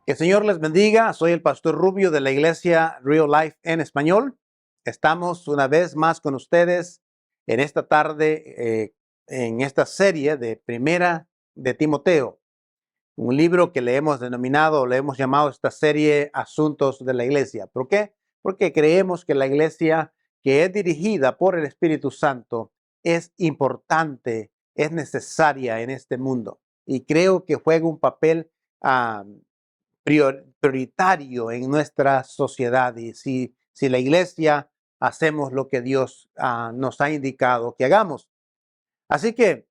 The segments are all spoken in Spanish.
Que el Señor les bendiga. Soy el pastor Rubio de la iglesia Real Life en español. Estamos una vez más con ustedes en esta tarde, en esta serie de Primera de Timoteo, un libro que le hemos denominado, le hemos llamado esta serie Asuntos de la Iglesia. ¿Por qué? Porque creemos que la iglesia que es dirigida por el Espíritu Santo es importante, es necesaria en este mundo. Y creo que juega un papel prioritario en nuestra sociedad. Y si la iglesia hacemos lo que Dios nos ha indicado que hagamos. Así que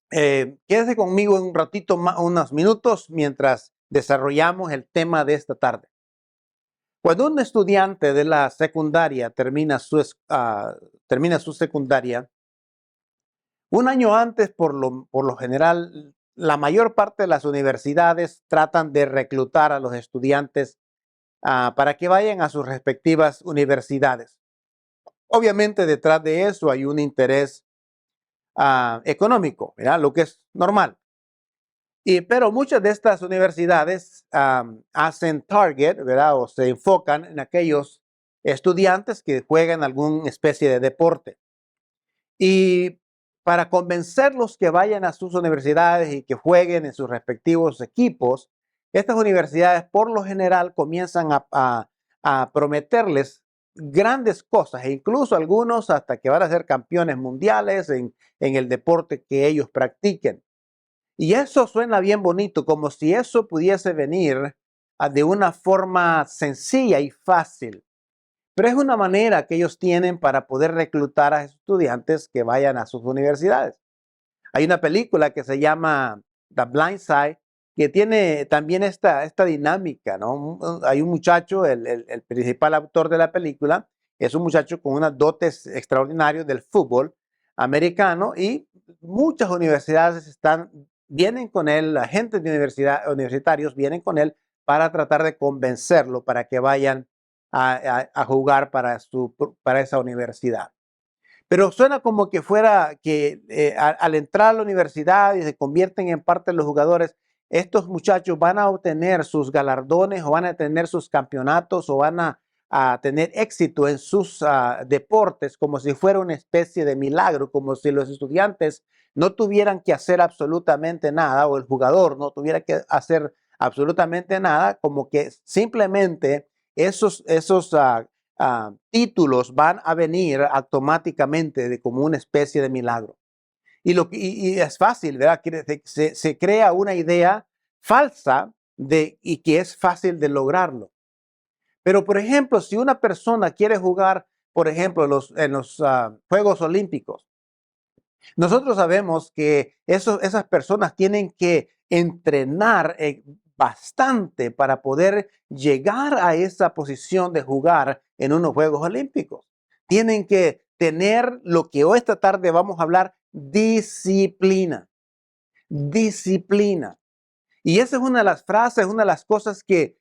quédese conmigo en un ratito, unos minutos, mientras desarrollamos el tema de esta tarde. Cuando un estudiante de la secundaria termina su secundaria, un año antes, por lo general, la mayor parte de las universidades tratan de reclutar a los estudiantes para que vayan a sus respectivas universidades. Obviamente, detrás de eso hay un interés económico, ¿verdad? Lo que es normal. Pero muchas de estas universidades hacen target, ¿verdad? O se enfocan en aquellos estudiantes que juegan alguna especie de deporte. Y para convencerlos que vayan a sus universidades y que jueguen en sus respectivos equipos, estas universidades por lo general comienzan a prometerles grandes cosas, e incluso algunos hasta que van a ser campeones mundiales en el deporte que ellos practiquen. Y eso suena bien bonito, como si eso pudiese venir de una forma sencilla y fácil. Pero es una manera que ellos tienen para poder reclutar a estudiantes que vayan a sus universidades. Hay una película que se llama The Blind Side, que tiene también esta dinámica, ¿no? Hay un muchacho, el principal autor de la película, es un muchacho con unas dotes extraordinarias del fútbol americano, y muchas universidades vienen con él, agentes de universitarios vienen con él para tratar de convencerlo para que vayan a jugar para esa universidad. Pero suena como que fuera que al entrar a la universidad y se convierten en parte de los jugadores, estos muchachos van a obtener sus galardones o van a tener sus campeonatos o van a tener éxito en sus deportes, como si fuera una especie de milagro, como si los estudiantes no tuvieran que hacer absolutamente nada, o el jugador no tuviera que hacer absolutamente nada, como que simplemente esos títulos van a venir automáticamente como una especie de milagro. Y es fácil, ¿verdad? Se crea una idea falsa y que es fácil de lograrlo. Pero, por ejemplo, si una persona quiere jugar, por ejemplo, en los Juegos Olímpicos, nosotros sabemos que esas personas tienen que entrenar bastante para poder llegar a esa posición de jugar en unos Juegos Olímpicos. Tienen que tener lo que hoy esta tarde vamos a hablar, disciplina. Disciplina. Y esa es una de las frases, una de las cosas que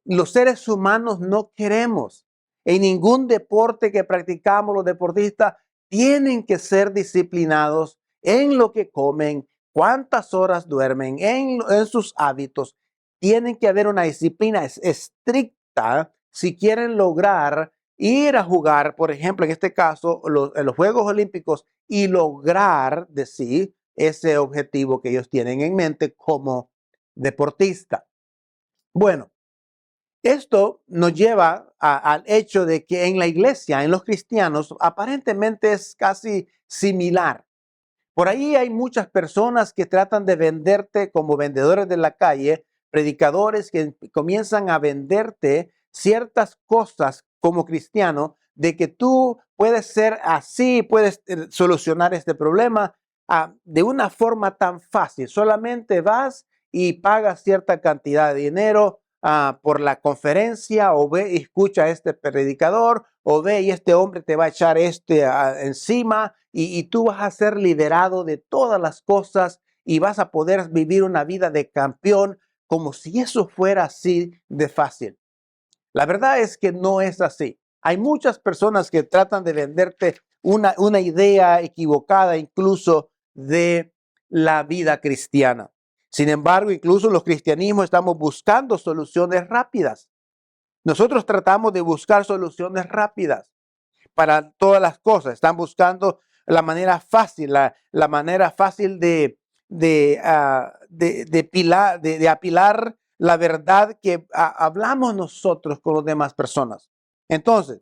los seres humanos no queremos. En ningún deporte que practicamos, los deportistas tienen que ser disciplinados en lo que comen, cuántas horas duermen, en sus hábitos. Tienen que haber una disciplina estricta si quieren lograr ir a jugar, por ejemplo, en este caso, en los Juegos Olímpicos, y lograr decir ese objetivo que ellos tienen en mente como deportista. Bueno, esto nos lleva al hecho de que en la iglesia, en los cristianos, aparentemente es casi similar. Por ahí hay muchas personas que tratan de venderte como vendedores de la calle, predicadores que comienzan a venderte ciertas cosas como cristiano, de que tú puedes ser así, puedes solucionar este problema de una forma tan fácil. Solamente vas y pagas cierta cantidad de dinero por la conferencia, o ve y escucha a este predicador, o ve y este hombre te va a echar encima, y tú vas a ser liberado de todas las cosas y vas a poder vivir una vida de campeón, como si eso fuera así de fácil. La verdad es que no es así. Hay muchas personas que tratan de venderte una idea equivocada incluso de la vida cristiana. Sin embargo, incluso los cristianismos estamos buscando soluciones rápidas. Nosotros tratamos de buscar soluciones rápidas para todas las cosas. Están buscando la manera fácil, la manera fácil de apilar la verdad que hablamos nosotros con las demás personas. Entonces,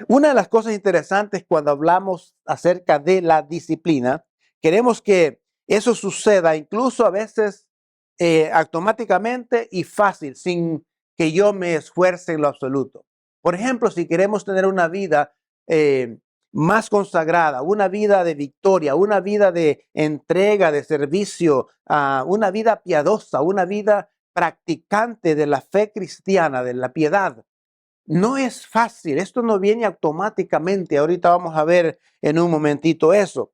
una de las cosas interesantes cuando hablamos acerca de la disciplina, queremos que eso suceda incluso a veces automáticamente y fácil, sin que yo me esfuerce en lo absoluto. Por ejemplo, si queremos tener una vida más consagrada, una vida de victoria, una vida de entrega, de servicio, una vida piadosa, una vida practicante de la fe cristiana, de la piedad. No es fácil, esto no viene automáticamente. Ahorita vamos a ver en un momentito eso.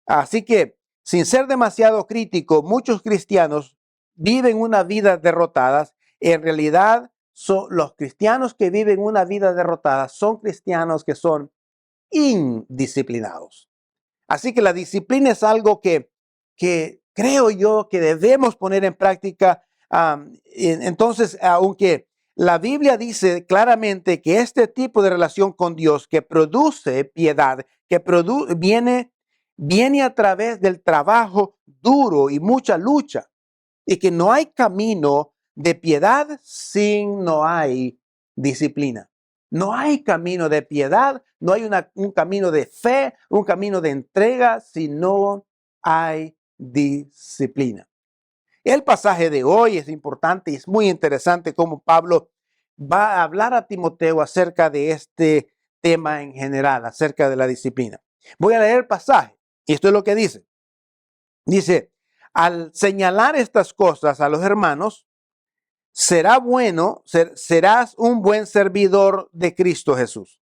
Así que, sin ser demasiado crítico, muchos cristianos viven una vida derrotada. En realidad, los cristianos que viven una vida derrotada son cristianos que son indisciplinados. Así que la disciplina es algo que creo yo que debemos poner en práctica. Entonces, aunque la Biblia dice claramente que este tipo de relación con Dios que produce piedad, que viene a través del trabajo duro y mucha lucha, y que no hay camino de piedad sin no hay disciplina. No hay camino de piedad, no hay un camino de fe, un camino de entrega si no hay disciplina. El pasaje de hoy es importante y es muy interesante cómo Pablo va a hablar a Timoteo acerca de este tema en general, acerca de la disciplina. Voy a leer el pasaje y esto es lo que dice. Dice, al señalar estas cosas a los hermanos, serás un buen servidor de Cristo Jesús,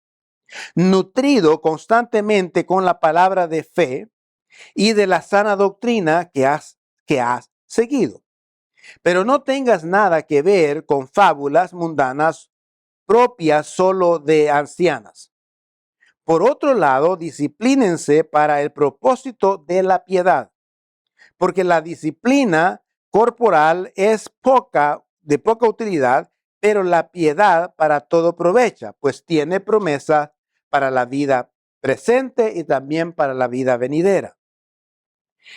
nutrido constantemente con la palabra de fe y de la sana doctrina que has seguido. Pero no tengas nada que ver con fábulas mundanas propias solo de ancianas. Por otro lado, disciplínense para el propósito de la piedad, porque la disciplina corporal es de poca utilidad, pero la piedad para todo provecha, pues tiene promesa para la vida presente y también para la vida venidera.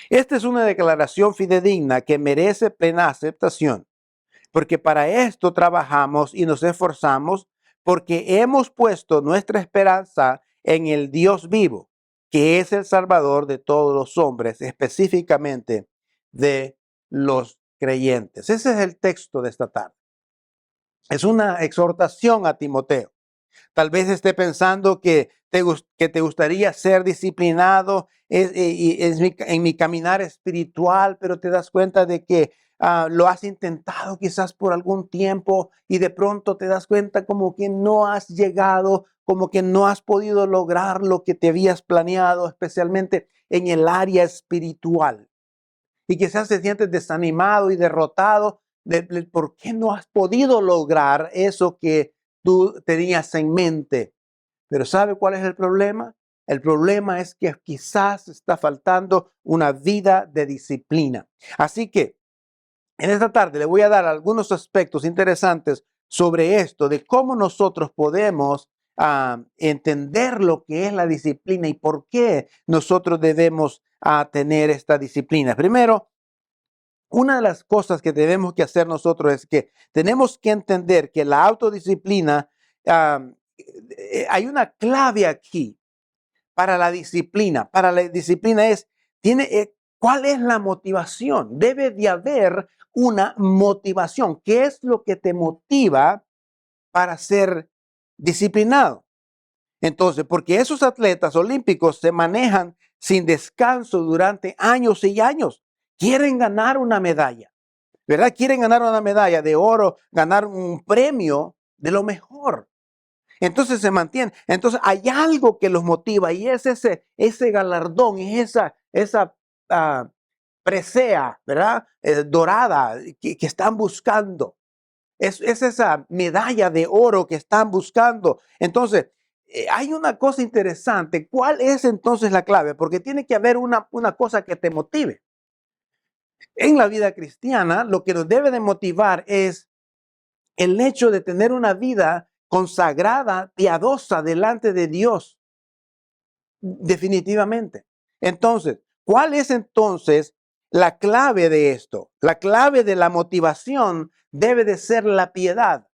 Esta es una declaración fidedigna que merece plena aceptación, porque para esto trabajamos y nos esforzamos, porque hemos puesto nuestra esperanza en el Dios vivo, que es el Salvador de todos los hombres, específicamente de los creyentes. Ese es el texto de esta tarde. Es una exhortación a Timoteo. Tal vez esté pensando que te gustaría ser disciplinado en mi caminar espiritual, pero te das cuenta de que lo has intentado quizás por algún tiempo y de pronto te das cuenta como que no has llegado, como que no has podido lograr lo que te habías planeado, especialmente en el área espiritual. Y quizás te sientes desanimado y derrotado de por qué no has podido lograr eso que tú tenías en mente. Pero ¿sabe cuál es el problema? El problema es que quizás está faltando una vida de disciplina. Así que en esta tarde le voy a dar algunos aspectos interesantes sobre esto, de cómo nosotros podemos entender lo que es la disciplina y por qué nosotros debemos tener esta disciplina. Primero, una de las cosas que debemos que hacer nosotros es que tenemos que entender que la autodisciplina, hay una clave aquí para la disciplina. Para la disciplina ¿cuál es la motivación? Debe de haber una motivación. ¿Qué es lo que te motiva para ser disciplinado? Entonces, porque esos atletas olímpicos se manejan sin descanso durante años y años. Quieren ganar una medalla, ¿verdad? Quieren ganar una medalla de oro, ganar un premio de lo mejor. Entonces se mantienen. Entonces hay algo que los motiva y es ese galardón, es esa presea, ¿verdad? Dorada que están buscando. Es esa medalla de oro que están buscando. Entonces, hay una cosa interesante. ¿Cuál es entonces la clave? Porque tiene que haber una cosa que te motive. En la vida cristiana, lo que nos debe de motivar es el hecho de tener una vida consagrada, piadosa delante de Dios, definitivamente. Entonces, ¿cuál es entonces la clave de esto? La clave de la motivación debe de ser la piedad,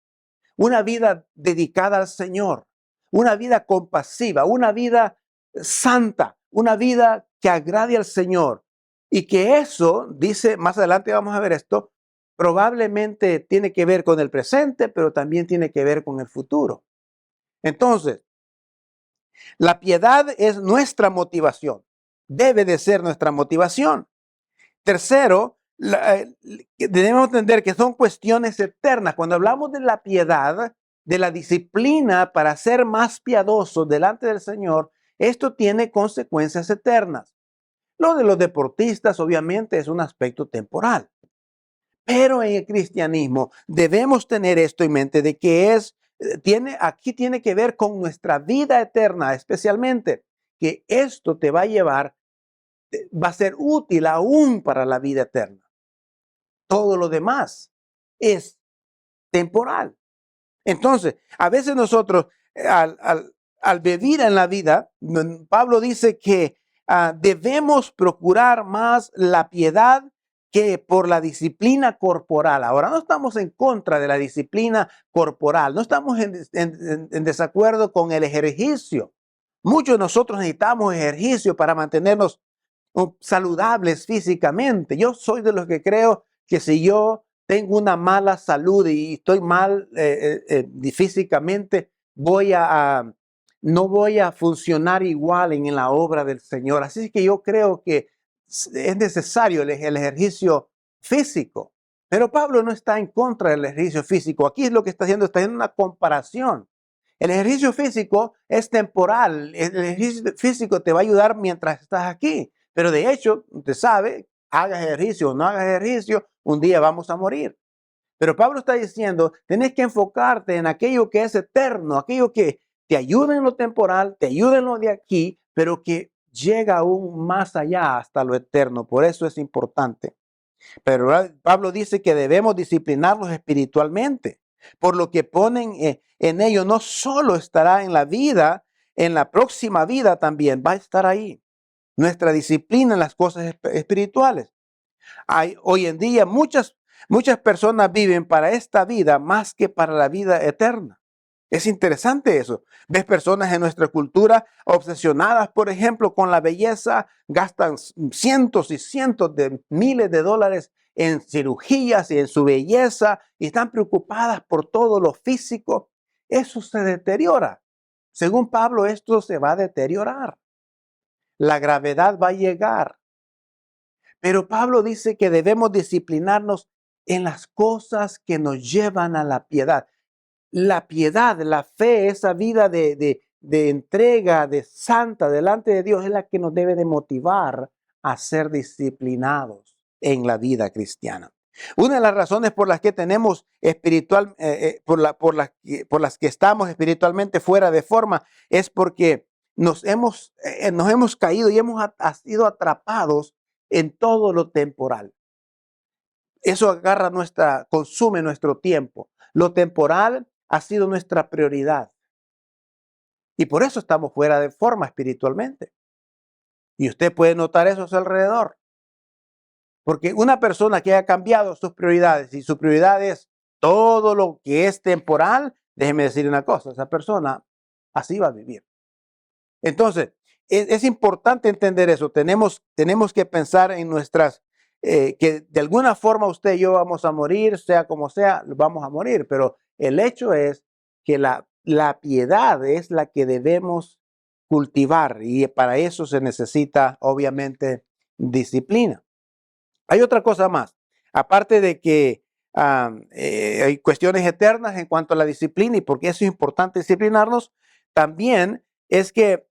una vida dedicada al Señor, una vida compasiva, una vida santa, una vida que agrade al Señor. Y que eso, dice, más adelante vamos a ver esto, probablemente tiene que ver con el presente, pero también tiene que ver con el futuro. Entonces, la piedad es nuestra motivación, debe de ser nuestra motivación. Tercero, debemos entender que son cuestiones eternas. Cuando hablamos de la piedad, de la disciplina para ser más piadoso delante del Señor, esto tiene consecuencias eternas. Lo de los deportistas, obviamente, es un aspecto temporal. Pero en el cristianismo debemos tener esto en mente de que aquí tiene que ver con nuestra vida eterna, especialmente que esto te va a llevar, va a ser útil aún para la vida eterna. Todo lo demás es temporal. Entonces, a veces nosotros, al vivir en la vida, Pablo dice que debemos procurar más la piedad que por la disciplina corporal. Ahora, no estamos en contra de la disciplina corporal, no estamos en desacuerdo con el ejercicio. Muchos de nosotros necesitamos ejercicio para mantenernos saludables físicamente. Yo soy de los que creo que si yo tengo una mala salud y estoy mal físicamente, no voy a funcionar igual en la obra del Señor. Así que yo creo que es necesario el ejercicio físico. Pero Pablo no está en contra del ejercicio físico. Aquí es lo que está haciendo una comparación. El ejercicio físico es temporal. El ejercicio físico te va a ayudar mientras estás aquí. Pero de hecho, usted sabe, hagas ejercicio o no hagas ejercicio, un día vamos a morir. Pero Pablo está diciendo, tenés que enfocarte en aquello que es eterno, aquello que te ayuda en lo temporal, te ayuda en lo de aquí, pero que llega aún más allá hasta lo eterno. Por eso es importante. Pero Pablo dice que debemos disciplinarlos espiritualmente, por lo que ponen en ello no solo estará en la vida, en la próxima vida también va a estar ahí. Nuestra disciplina en las cosas espirituales. Hoy en día muchas personas viven para esta vida más que para la vida eterna. Es interesante eso. Ves personas en nuestra cultura obsesionadas, por ejemplo, con la belleza, gastan cientos y cientos de miles de dólares en cirugías y en su belleza y están preocupadas por todo lo físico. Eso se deteriora. Según Pablo, esto se va a deteriorar. La gravedad va a llegar. Pero Pablo dice que debemos disciplinarnos en las cosas que nos llevan a la piedad. La piedad, la fe, esa vida de entrega, de santa delante de Dios es la que nos debe de motivar a ser disciplinados en la vida cristiana. Una de las razones por las que tenemos por las que estamos espiritualmente fuera de forma es porque nos hemos caído y hemos sido atrapados en todo lo temporal. Eso consume nuestro tiempo. Lo temporal ha sido nuestra prioridad. Y por eso estamos fuera de forma espiritualmente. Y usted puede notar eso a su alrededor. Porque una persona que haya cambiado sus prioridades y su prioridad es todo lo que es temporal, déjeme decir una cosa, esa persona así va a vivir. Entonces, es importante entender eso. Tenemos que pensar en que de alguna forma usted y yo vamos a morir, sea como sea, vamos a morir. Pero el hecho es que la piedad es la que debemos cultivar y para eso se necesita, obviamente, disciplina. Hay otra cosa más. Aparte de que hay cuestiones eternas en cuanto a la disciplina y por qué eso es importante disciplinarnos, también es que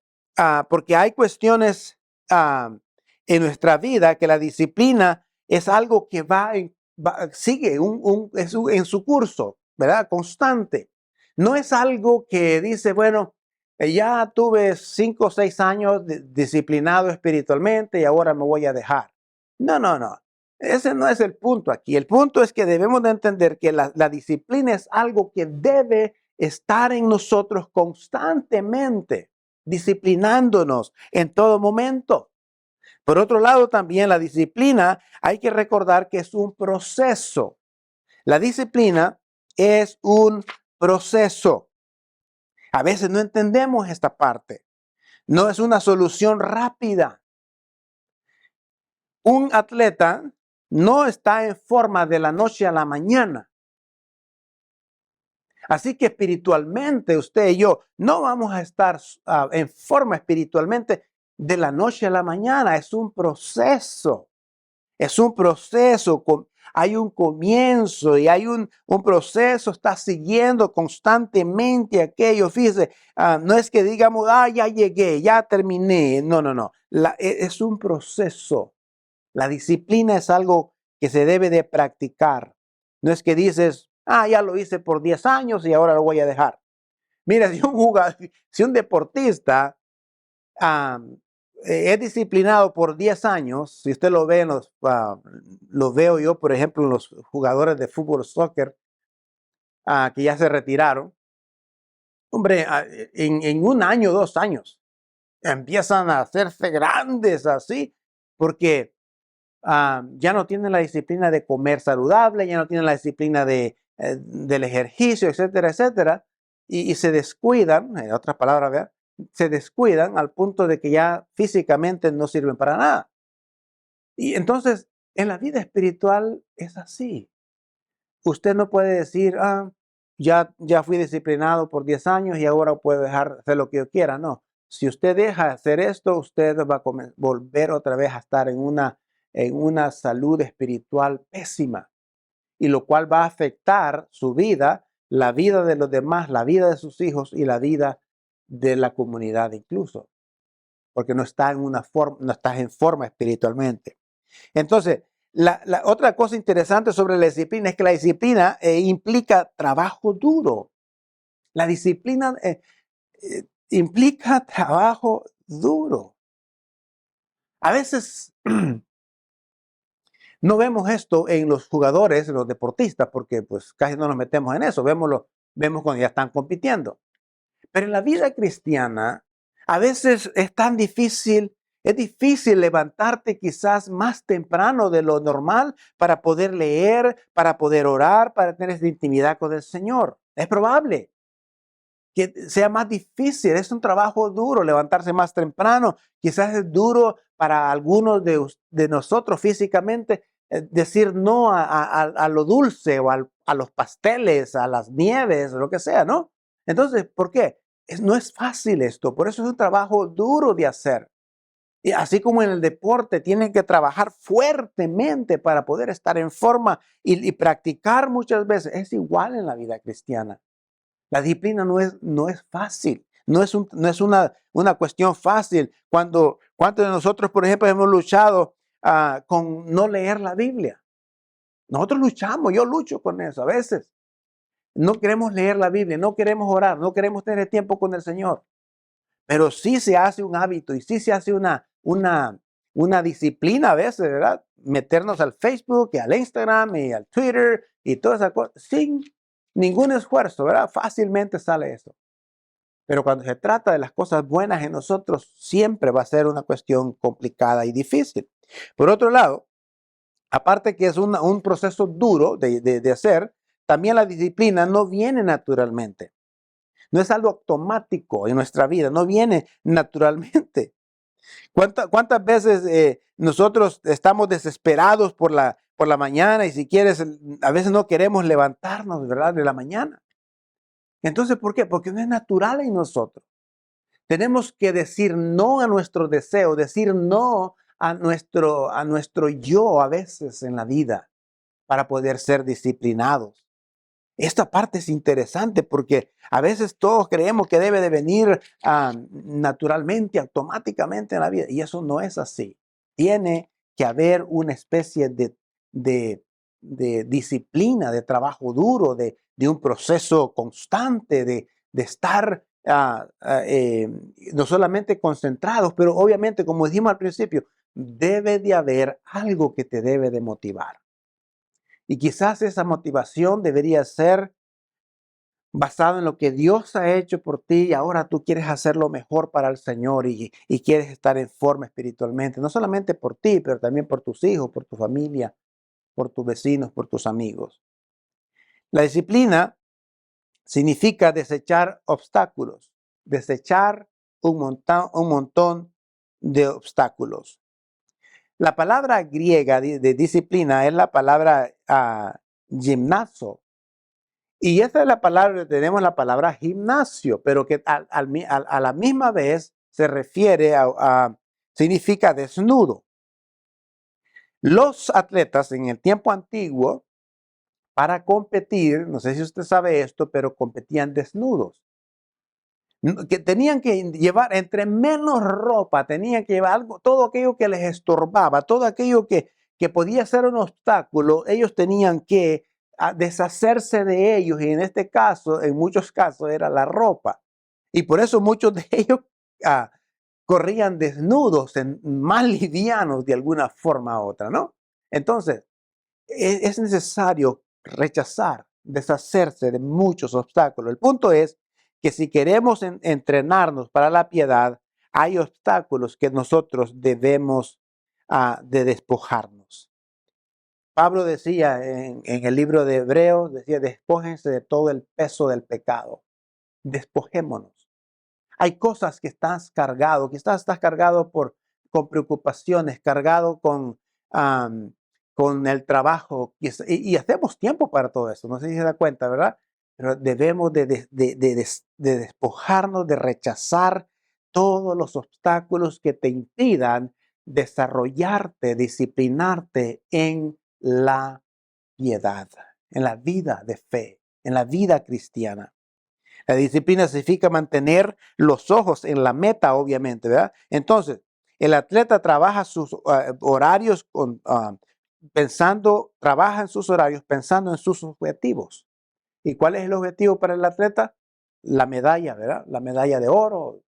porque hay cuestiones en nuestra vida que la disciplina es algo que sigue en su curso, ¿verdad? Constante. No es algo que dice, bueno, ya tuve 5 o 6 años disciplinado espiritualmente y ahora me voy a dejar. No, no, no. Ese no es el punto aquí. El punto es que debemos de entender que la disciplina es algo que debe estar en nosotros constantemente, disciplinándonos en todo momento. Por otro lado, también la disciplina, hay que recordar que es un proceso. La disciplina es un proceso. A veces no entendemos esta parte. No es una solución rápida. Un atleta no está en forma de la noche a la mañana. Así que espiritualmente usted y yo no vamos a estar en forma espiritualmente de la noche a la mañana. Es un proceso. Es un proceso. Hay un comienzo y hay un proceso. Está siguiendo constantemente aquello. Fíjese, no es que digamos, ya llegué, ya terminé. No, no, no. Es un proceso. La disciplina es algo que se debe de practicar. No es que dices, ya lo hice por 10 años y ahora lo voy a dejar. Mira, si un deportista es disciplinado por 10 años, si usted lo ve lo veo yo, por ejemplo, en los jugadores de fútbol, soccer, que ya se retiraron, hombre, en un año, 2 años, empiezan a hacerse grandes así, porque ya no tienen la disciplina de comer saludable, ya no tienen la disciplina del ejercicio, etcétera, etcétera, y se descuidan, en otras palabras, ¿verdad? Se descuidan al punto de que ya físicamente no sirven para nada. Y entonces, en la vida espiritual es así. Usted no puede decir, ya fui disciplinado por 10 años y ahora puedo dejar de hacer lo que yo quiera. No, si usted deja de hacer esto, usted va a volver otra vez a estar en una salud espiritual pésima, y lo cual va a afectar su vida, la vida de los demás, la vida de sus hijos y la vida de la comunidad incluso, porque no está no estás en forma espiritualmente. Entonces, la otra cosa interesante sobre la disciplina es que la disciplina implica trabajo duro. La disciplina implica trabajo duro. A veces no vemos esto en los jugadores, en los deportistas, porque pues casi no nos metemos en eso. Vemos cuando ya están compitiendo. Pero en la vida cristiana, a veces es difícil levantarte quizás más temprano de lo normal para poder leer, para poder orar, para tener esa intimidad con el Señor. Es probable que sea más difícil, es un trabajo duro levantarse más temprano. Quizás es duro para algunos de nosotros físicamente decir no a lo dulce o a los pasteles, a las nieves, lo que sea, ¿no? Entonces, ¿por qué? No es fácil esto, por eso es un trabajo duro de hacer. Y así como en el deporte, tienen que trabajar fuertemente para poder estar en forma y practicar muchas veces. Es igual en la vida cristiana. La disciplina no es fácil, no es una cuestión fácil. ¿Cuántos de nosotros, por ejemplo, hemos luchado con no leer la Biblia? Nosotros luchamos, yo lucho con eso a veces. No queremos leer la Biblia, no queremos orar, no queremos tener tiempo con el Señor. Pero sí se hace un hábito y sí se hace una disciplina a veces, ¿verdad? Meternos al Facebook y al Instagram y al Twitter y todas esas cosas sin ningún esfuerzo, ¿verdad? Fácilmente sale eso. Pero cuando se trata de las cosas buenas en nosotros, siempre va a ser una cuestión complicada y difícil. Por otro lado, aparte que es un proceso duro de hacer, también la disciplina no viene naturalmente. No es algo automático en nuestra vida, no viene naturalmente. ¿Cuántas veces nosotros estamos desesperados por la mañana y si quieres, a veces no queremos levantarnos, ¿verdad? De la mañana. Entonces, ¿por qué? Porque no es natural en nosotros. Tenemos que decir no a nuestro deseo, decir no a nuestro yo a veces en la vida para poder ser disciplinados. Esta parte es interesante porque a veces todos creemos que debe de venir naturalmente, automáticamente en la vida, y eso no es así. Tiene que haber una especie de disciplina, de trabajo duro, de un proceso constante, de estar no solamente concentrados, pero obviamente, como dijimos al principio, debe de haber algo que te debe de motivar. Y quizás esa motivación debería ser basada en lo que Dios ha hecho por ti y ahora tú quieres hacer lo mejor para el Señor y quieres estar en forma espiritualmente, no solamente por ti, pero también por tus hijos, por tu familia, por tus vecinos, por tus amigos. La disciplina significa desechar obstáculos, desechar un montón de obstáculos. La palabra griega de disciplina es la palabra gimnazo. Y esa es la palabra, tenemos la palabra gimnasio, pero que a la misma vez se refiere significa desnudo. Los atletas en el tiempo antiguo, para competir, no sé si usted sabe esto, pero competían desnudos. Que tenían que llevar, entre menos ropa, tenían que llevar algo, todo aquello que les estorbaba, todo aquello que podía ser un obstáculo, ellos tenían que deshacerse de ellos, y en este caso, en muchos casos, era la ropa. Y por eso muchos de ellos ah, corrían desnudos, más livianos de alguna forma u otra, ¿no? Entonces, es necesario rechazar, deshacerse de muchos obstáculos. El punto es que si queremos entrenarnos para la piedad, hay obstáculos que nosotros debemos de despojarnos. Pablo decía en el libro de Hebreos, decía, despójense de todo el peso del pecado. Despojémonos. Hay cosas que estás cargado, quizás estás cargado con preocupaciones, cargado con el trabajo, y hacemos tiempo para todo eso, no sé si se da cuenta, ¿verdad? Pero debemos de despojarnos, de rechazar todos los obstáculos que te impidan desarrollarte, disciplinarte en la piedad, en la vida de fe, en la vida cristiana. La disciplina significa mantener los ojos en la meta, obviamente, ¿verdad? Entonces, el atleta trabaja sus horarios trabaja en sus horarios pensando en sus objetivos. ¿Y cuál es el objetivo para el atleta? La medalla, ¿verdad? La medalla de oro.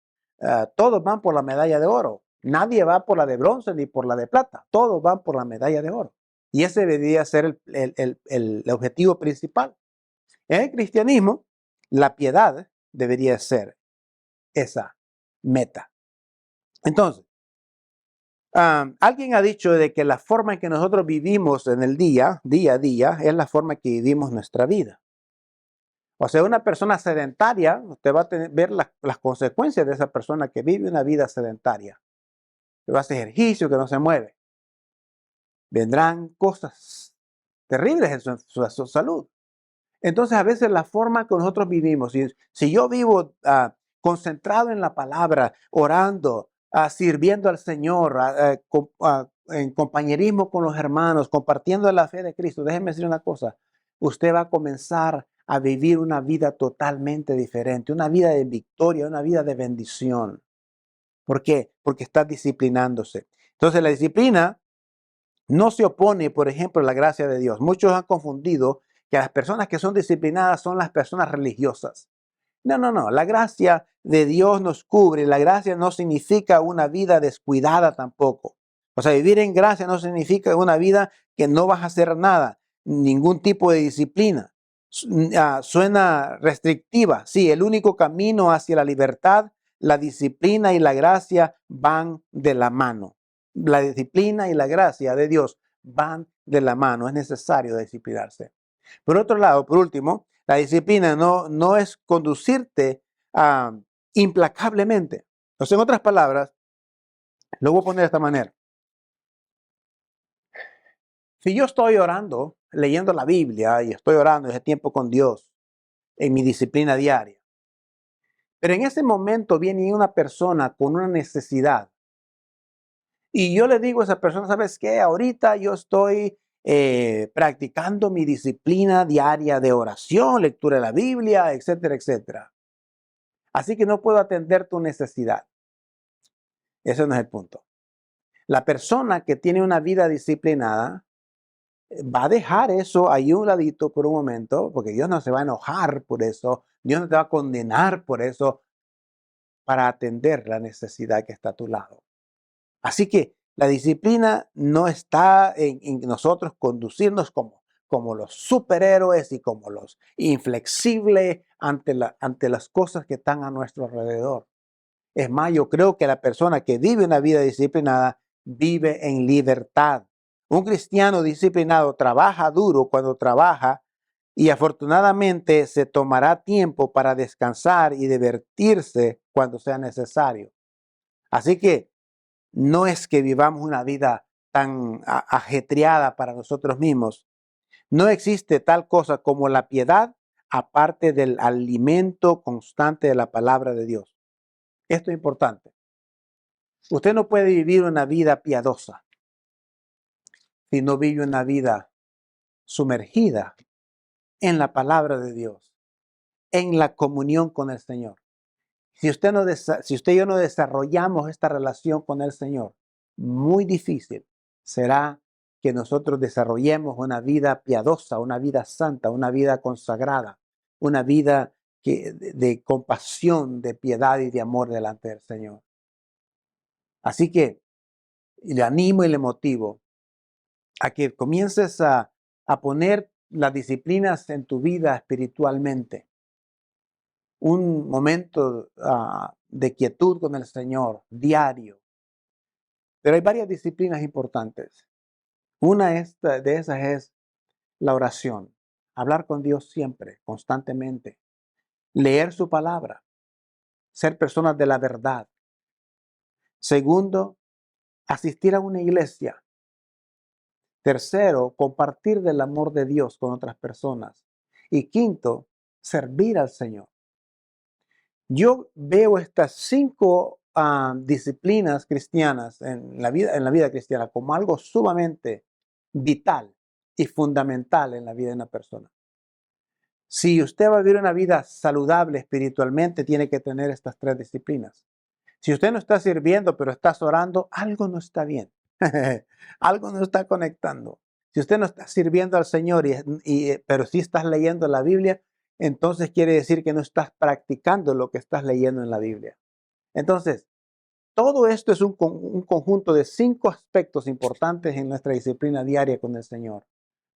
Todos van por la medalla de oro. Nadie va por la de bronce ni por la de plata. Todos van por la medalla de oro. Y ese debería ser el objetivo principal. En el cristianismo, la piedad debería ser esa meta. Entonces, alguien ha dicho de que la forma en que nosotros vivimos en el día a día, es la forma que vivimos nuestra vida. O sea, una persona sedentaria, usted va a ver las consecuencias de esa persona que vive una vida sedentaria, que va a hacer ejercicio, que no se mueve. Vendrán cosas terribles en su salud. Entonces, a veces la forma que nosotros vivimos, si yo vivo concentrado en la palabra, orando, sirviendo al Señor, en compañerismo con los hermanos, compartiendo la fe de Cristo, déjeme decir una cosa, usted va a comenzar a vivir una vida totalmente diferente, una vida de victoria, una vida de bendición. ¿Por qué? Porque está disciplinándose. Entonces, la disciplina no se opone, por ejemplo, a la gracia de Dios. Muchos han confundido que las personas que son disciplinadas son las personas religiosas. No, no, no. La gracia de Dios nos cubre. La gracia no significa una vida descuidada tampoco. O sea, vivir en gracia no significa una vida que no vas a hacer nada, ningún tipo de disciplina. Suena restrictiva. Sí, el único camino hacia la libertad, la disciplina y la gracia van de la mano. La disciplina y la gracia de Dios van de la mano. Es necesario disciplinarse. Por otro lado, por último, la disciplina no es conducirte implacablemente. O sea, en otras palabras, lo voy a poner de esta manera. Si yo estoy orando, leyendo la Biblia y estoy orando ese tiempo con Dios en mi disciplina diaria, pero en ese momento viene una persona con una necesidad y yo le digo a esa persona, ¿sabes qué? Ahorita yo estoy practicando mi disciplina diaria de oración, lectura de la Biblia, etcétera, etcétera. Así que no puedo atender tu necesidad. Ese no es el punto. La persona que tiene una vida disciplinada va a dejar eso ahí un ladito por un momento, porque Dios no se va a enojar por eso, Dios no te va a condenar por eso, para atender la necesidad que está a tu lado. Así que La disciplina no está en nosotros conducirnos como los superhéroes y como los inflexibles ante las cosas que están a nuestro alrededor. Es más, yo creo que la persona que vive una vida disciplinada vive en libertad. Un cristiano disciplinado trabaja duro cuando trabaja y afortunadamente se tomará tiempo para descansar y divertirse cuando sea necesario. Así que no es que vivamos una vida tan ajetreada para nosotros mismos. No existe tal cosa como la piedad aparte del alimento constante de la palabra de Dios. Esto es importante. Usted no puede vivir una vida piadosa si no vive una vida sumergida en la palabra de Dios, en la comunión con el Señor. Si usted y yo no desarrollamos esta relación con el Señor, muy difícil será que nosotros desarrollemos una vida piadosa, una vida santa, una vida consagrada, una vida de compasión, de piedad y de amor delante del Señor. Así que le animo y le motivo a que comiences a poner las disciplinas en tu vida espiritualmente. Un momento de quietud con el Señor, diario. Pero hay varias disciplinas importantes. Una de esas es la oración. Hablar con Dios siempre, constantemente. Leer su palabra. Ser personas de la verdad. Segundo, asistir a una iglesia. Tercero, compartir del amor de Dios con otras personas. Y quinto, servir al Señor. Yo veo estas 5 disciplinas cristianas en la vida cristiana como algo sumamente vital y fundamental en la vida de una persona. Si usted va a vivir una vida saludable espiritualmente, tiene que tener estas 3 disciplinas. Si usted no está sirviendo, pero estás orando, algo no está bien. Algo no está conectando. Si usted no está sirviendo al Señor, pero sí estás leyendo la Biblia, entonces quiere decir que no estás practicando lo que estás leyendo en la Biblia. Entonces, todo esto es un conjunto de 5 aspectos importantes en nuestra disciplina diaria con el Señor.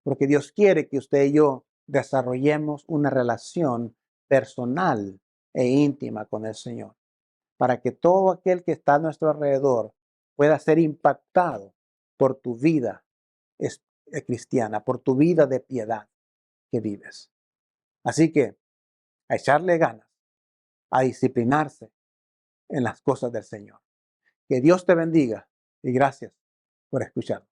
Porque Dios quiere que usted y yo desarrollemos una relación personal e íntima con el Señor, para que todo aquel que está a nuestro alrededor pueda ser impactado por tu vida cristiana, por tu vida de piedad que vives. Así que a echarle ganas, a disciplinarse en las cosas del Señor. Que Dios te bendiga y gracias por escuchar.